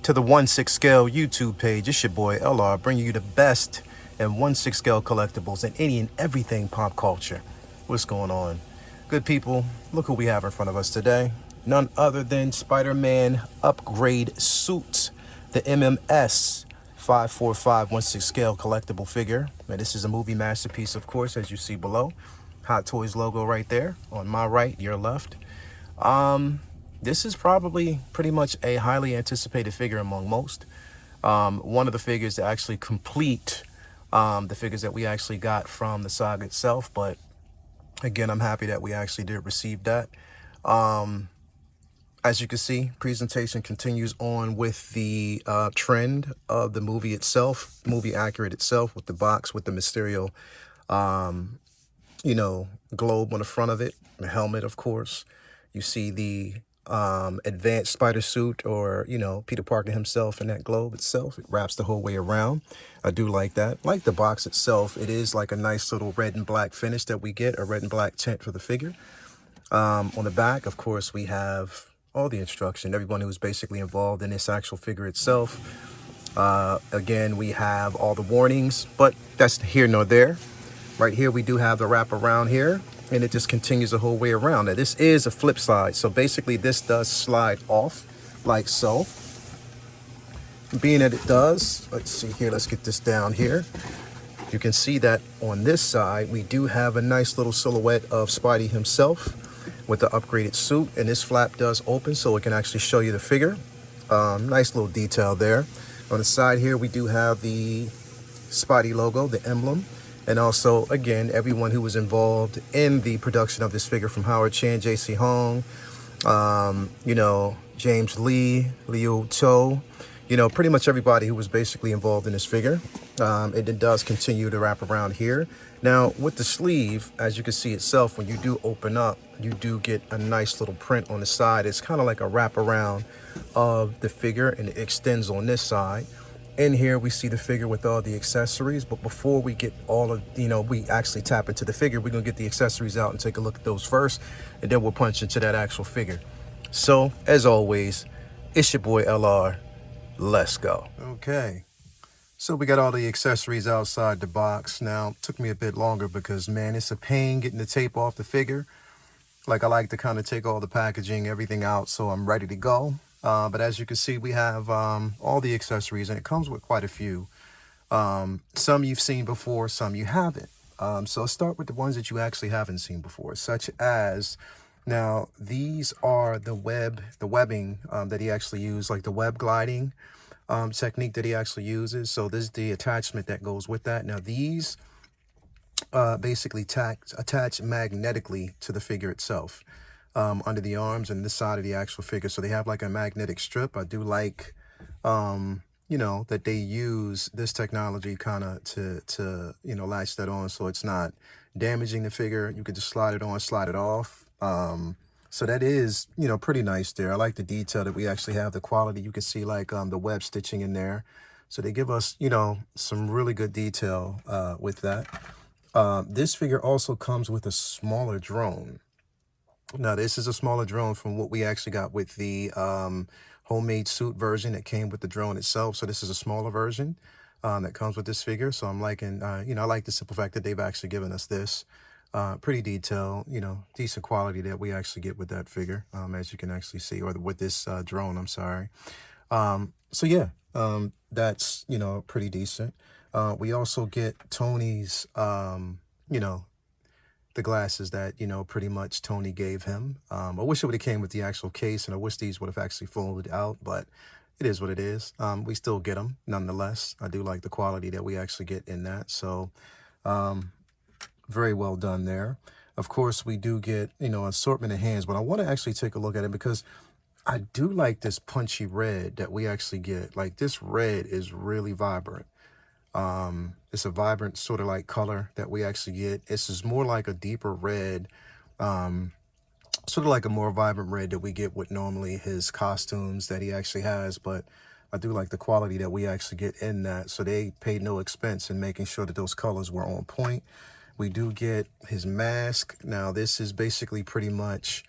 to the 1/6 scale YouTube page. It's your boy LR bringing you the best in 1/6 scale collectibles and any and everything pop culture. What's going on? Good people, look who we have in front of us today. None other than Spider-Man Upgrade Suit, the MMS 545 1/6 scale collectible figure. Now, this is a movie masterpiece, of course, as you see below. Hot Toys logo right there on my right, your left. This is probably pretty much a highly anticipated figure among most. One of the figures to actually complete the figures that we actually got from the saga itself. But again, I'm happy that we actually did receive that. As you can see, presentation continues on with the trend of the movie itself, movie accurate itself, with the box with the Mysterio, globe on the front of it, the helmet, of course. You see the advanced spider suit, or Peter Parker himself in that globe itself. It wraps the whole way around. I do like that. Like the box itself, it is like a nice little red and black finish that we get, a red and black tint for the figure. On the back, of course, we have all the instruction, everyone who's basically involved in this actual figure itself. Again, we have all the warnings, but that's here nor there. Right here, we do have the wrap around here, and it just continues the whole way around. Now, this is a flip side, so basically this does slide off like so. Being that it does, let's see here, let's get this down here. You can see that on this side, we do have a nice little silhouette of Spidey himself with the upgraded suit, and this flap does open so it can actually show you the figure. Nice little detail there. On the side here, we do have the Spidey logo, the emblem. And also, again, everyone who was involved in the production of this figure, from Howard Chan, J.C. Hong, James Lee, Liu Cho, pretty much everybody who was basically involved in this figure. It does continue to wrap around here. Now, with the sleeve, as you can see itself, when you do open up, you do get a nice little print on the side. It's kind of like a wraparound of the figure, and it extends on this side. In here, we see the figure with all the accessories, but before we get all of, we actually tap into the figure, we're going to get the accessories out and take a look at those first, and then we'll punch into that actual figure. So, as always, it's your boy LR. Let's go. Okay. So we got all the accessories outside the box. Now, it took me a bit longer because, man, it's a pain getting the tape off the figure. Like, I like to kind of take all the packaging, everything out, so I'm ready to go. But as you can see, we have all the accessories, and it comes with quite a few. Some you've seen before, some you haven't. So let's start with the ones that you actually haven't seen before, such as, now, these are the webbing that he actually used, like the web gliding technique that he actually uses. So this is the attachment that goes with that. Now, these basically attach magnetically to the figure itself. Under the arms and this side of the actual figure. So they have like a magnetic strip. I do like, that they use this technology kind of to latch that on so it's not damaging the figure. You could just slide it on, slide it off. So that is, pretty nice there. I like the detail that we actually have, the quality. You can see like the web stitching in there. So they give us, some really good detail with that. This figure also comes with a smaller drone. Now, this is a smaller drone from what we actually got with the homemade suit version that came with the drone itself. So this is a smaller version that comes with this figure. So I'm liking, I like the simple fact that they've actually given us this. Pretty detailed, decent quality that we actually get with that figure, as you can actually see, or with this drone, I'm sorry. So yeah, that's, pretty decent. We also get Tony's, the glasses that, pretty much Tony gave him. I wish it would have came with the actual case, and I wish these would have actually folded out, but it is what it is. We still get them nonetheless. I do like the quality that we actually get in that. So very well done there. Of course, we do get, assortment of hands, but I want to actually take a look at it because I do like this punchy red that we actually get. Like, this red is really vibrant. It's a vibrant sort of like color that we actually get. This is more like a deeper red, sort of like a more vibrant red that we get with normally his costumes that he actually has. But I do like the quality that we actually get in that. So they paid no expense in making sure that those colors were on point. We do get his mask. Now, this is basically pretty much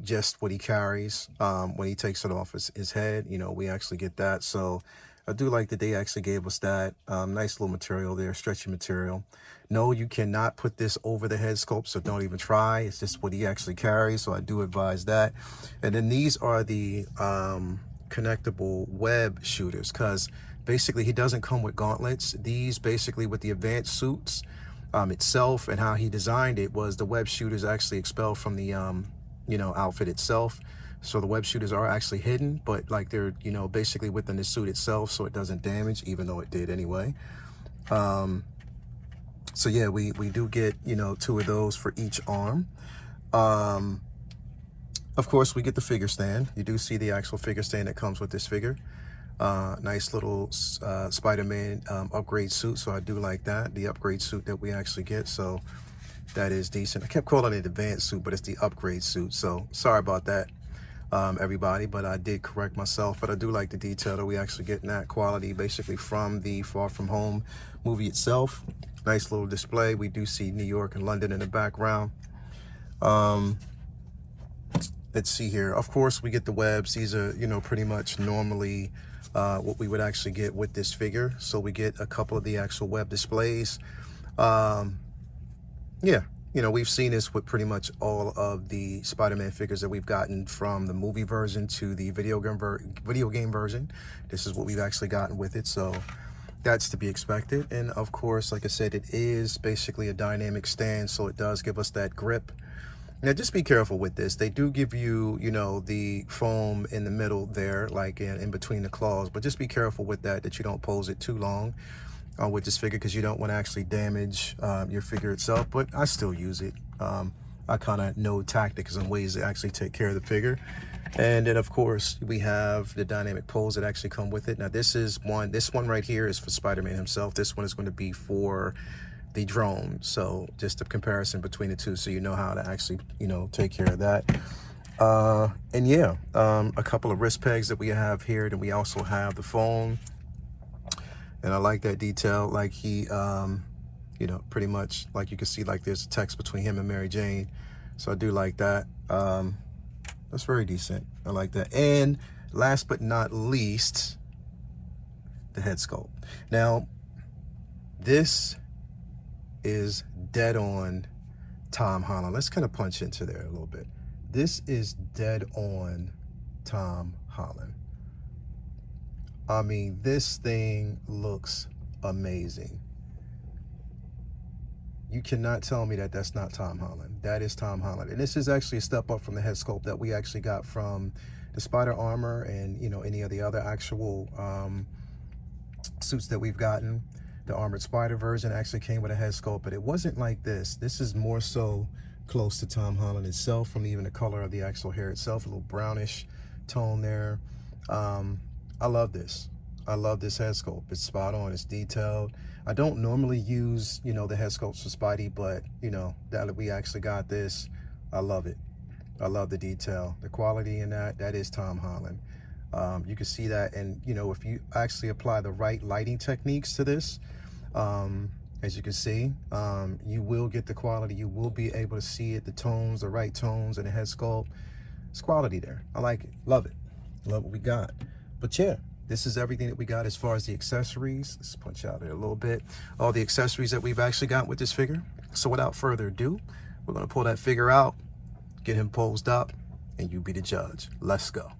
just what he carries when he takes it off his head. We actually get that. So I do like that they actually gave us that nice little material there, stretchy material. No, you cannot put this over the head sculpt, so don't even try. It's just what he actually carries, so I do advise that. And then these are the connectable web shooters, because basically he doesn't come with gauntlets. These basically with the advanced suits itself, and how he designed it was the web shooters actually expelled from the outfit itself. So the web shooters are actually hidden, but like they're basically within the suit itself, so it doesn't damage, even though it did anyway. So yeah, we do get 2 of those for each arm. Of course, we get the figure stand. You do see the actual figure stand that comes with this figure. Nice little Spider-Man upgrade suit, so I do like that, the upgrade suit that we actually get. So that is decent. I kept calling it advanced suit, but it's the upgrade suit, so sorry about that, everybody, but I did correct myself. But I do like the detail that we actually get in that quality, basically from the Far From Home movie itself. Nice little display. We do see New York and London in the background. Let's see here. Of course, we get the webs. These are, pretty much normally what we would actually get with this figure. So we get a couple of the actual web displays. Yeah, we've seen this with pretty much all of the Spider-Man figures that we've gotten, from the movie version to the video game version. This is what we've actually gotten with it. So that's to be expected. And of course, like I said, it is basically a dynamic stand, so it does give us that grip. Now, just be careful with this. They do give you, the foam in the middle there, like in between the claws, but just be careful with that you don't pose it too long with this figure, because you don't want to actually damage your figure itself. But I still use it. I kind of know tactics and ways to actually take care of the figure. And then of course we have the dynamic pose that actually come with it. Now this one right here is for Spider-Man himself. This one is going to be for the drone. So just a comparison between the two, so you know how to actually take care of that. And yeah, a couple of wrist pegs that we have here. Then we also have the phone, and I like that detail. Like he pretty much, like you can see, like there's a text between him and Mary Jane. So I do like that. That's very decent. I like that. And last but not least, the head sculpt. Now, this is dead on Tom Holland. Let's kind of punch into there a little bit. This is dead on Tom Holland. I mean, this thing looks amazing. You cannot tell me that that's not Tom Holland. That is Tom Holland. And this is actually a step up from the head sculpt that we actually got from the Spider Armor and, any of the other actual suits that we've gotten. The Armored Spider version actually came with a head sculpt, but it wasn't like this. This is more so close to Tom Holland itself, from even the color of the actual hair itself, a little brownish tone there. I love this. I love this head sculpt. It's spot on. It's detailed. I don't normally use, the head sculpts for Spidey, but, that we actually got this. I love it. I love the detail, the quality in that is Tom Holland. You can see that. And, if you actually apply the right lighting techniques to this, as you can see, you will get the quality. You will be able to see it, the tones, the right tones, and the head sculpt. It's quality there. I like it. Love it. Love what we got. But yeah, this is everything that we got as far as the accessories. Let's punch out there a little bit. All the accessories that we've actually got with this figure. So without further ado, we're going to pull that figure out, get him posed up, and you be the judge. Let's go.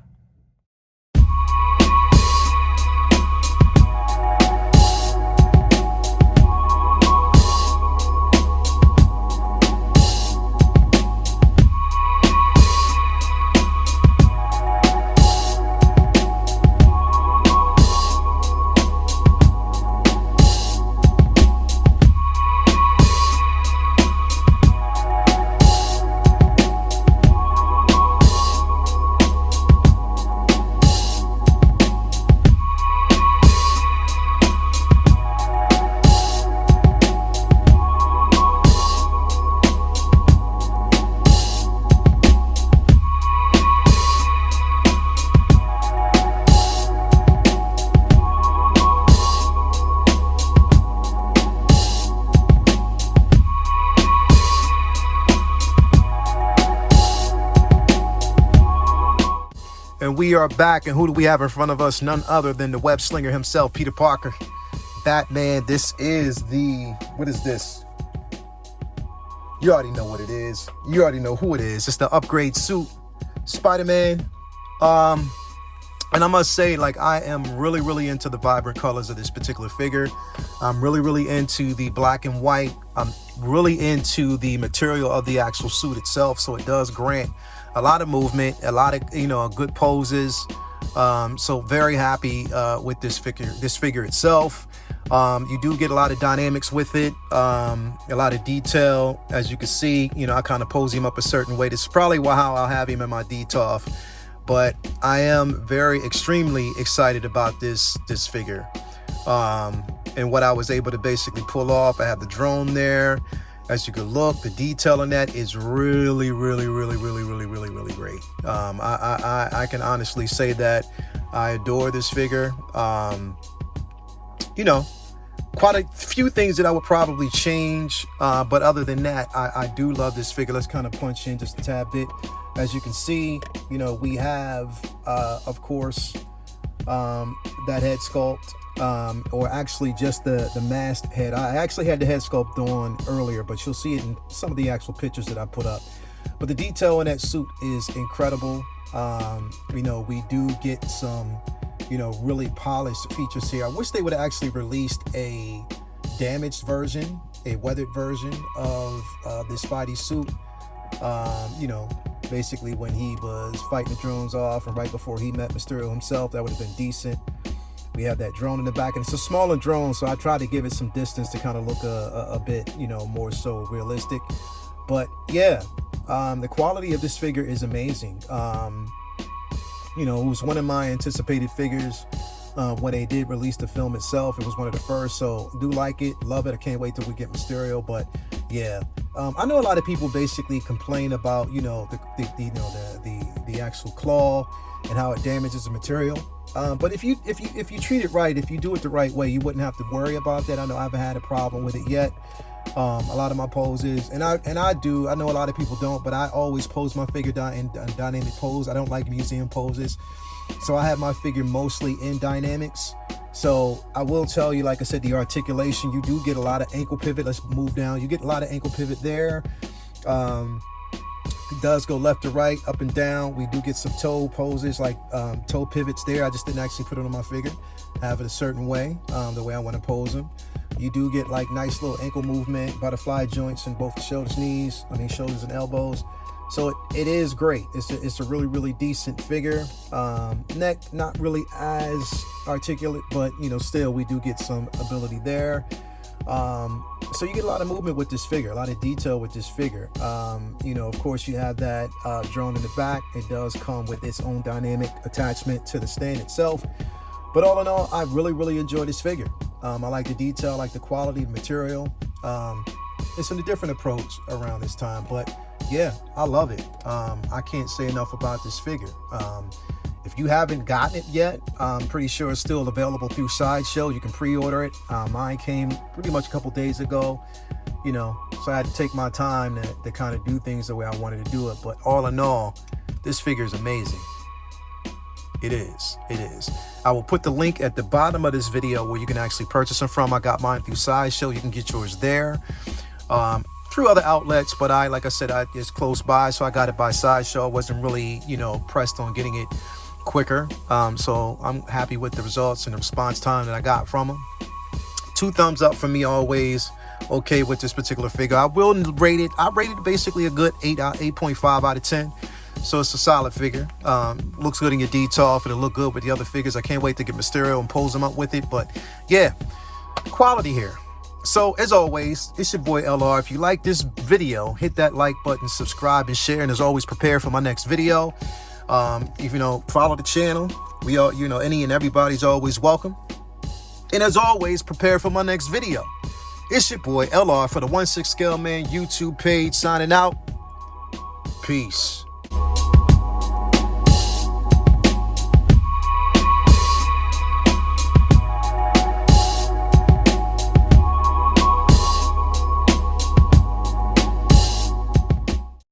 And we are back. And who do we have in front of us? None other than the web slinger himself, Peter Parker. Batman. This is what is this? You already know what it is. You already know who it is. It's the upgrade suit, Spider-Man. And I must say, like, I am really, really into the vibrant colors of this particular figure. I'm really, really into the black and white. I'm really into the material of the actual suit itself. So it does grant a lot of movement, a lot of, good poses. So very happy with this figure itself. You do get a lot of dynamics with it, a lot of detail. As you can see, I kind of pose him up a certain way. This is probably how I'll have him in my DTOF. But I am extremely excited about this figure and what I was able to basically pull off. I have the drone there. As you can look, the detail in that is really, really, really, really, really, really, really great. I can honestly say that I adore this figure. Quite a few things that I would probably change. But other than that, I do love this figure. Let's kind of punch in just a tad bit. As you can see, we have, of course, that head sculpt, or actually just the masked head. I actually had the head sculpt on earlier, but you'll see it in some of the actual pictures that I put up. But the detail in that suit is incredible. We do get some, really polished features here. I wish they would have actually released a damaged version, a weathered version of this Spidey suit. Basically when he was fighting the drones off and right before he met Mysterio himself. That would have been decent. We have that drone in the back, and it's a smaller drone, so I tried to give it some distance to kind of look a bit, more so realistic. But yeah, the quality of this figure is amazing. It was one of my anticipated figures when they did release the film itself. It was one of the first, so do like it, love it. I can't wait till we get Mysterio. But yeah, I know a lot of people basically complain about the actual claw and how it damages the material. But if you treat it right, if you do it the right way, you wouldn't have to worry about that. I know I haven't had a problem with it yet. A lot of my poses, and I know a lot of people don't, but I always pose my figure in dynamic pose. I don't like museum poses, so I have my figure mostly in dynamics. So I will tell you, like I said, the articulation, you do get a lot of ankle pivot. Let's move down. You get a lot of ankle pivot there. It does go left to right, up and down. We do get some toe poses, like toe pivots there. I just didn't actually put it on my figure. Have it a certain way, the way I want to pose them. You do get like nice little ankle movement, butterfly joints in both the shoulders and elbows. So it is great. It's a really, really decent figure. Neck, not really as articulate, but still we do get some ability there. So you get a lot of movement with this figure, a lot of detail with this figure. Of course you have that drone in the back. It does come with its own dynamic attachment to the stand itself. But all in all, I really, really enjoy this figure. I like the detail, I like the quality of material. It's a different approach around this time, but yeah, I love it. I can't say enough about this figure. If you haven't gotten it yet, I'm pretty sure it's still available through Sideshow. You can pre-order it. Mine came pretty much a couple days ago, so I had to take my time to kind of do things the way I wanted to do it. But all in all, this figure is amazing. It is. I will put the link at the bottom of this video where you can actually purchase them from. I got mine through Sideshow. You can get yours there. Through other outlets, but like I said, it's close by, so I got it by Sideshow. I wasn't really, pressed on getting it quicker. So I'm happy with the results and the response time that I got from them. 2 thumbs up for me always. Okay with this particular figure. I will rate it. I rated basically a good 8.5 out of 10. So it's a solid figure. Looks good in your DTOF. It'll look good with the other figures. I can't wait to get Mysterio and pose them up with it. But yeah, quality here. So as always, it's your boy LR. If you like this video, hit that like button, subscribe, and share. And as always, prepare for my next video. Follow the channel. We all, any and everybody's always welcome. And as always, prepare for my next video. It's your boy LR for the 1/6 Scale Man YouTube page, signing out. Peace.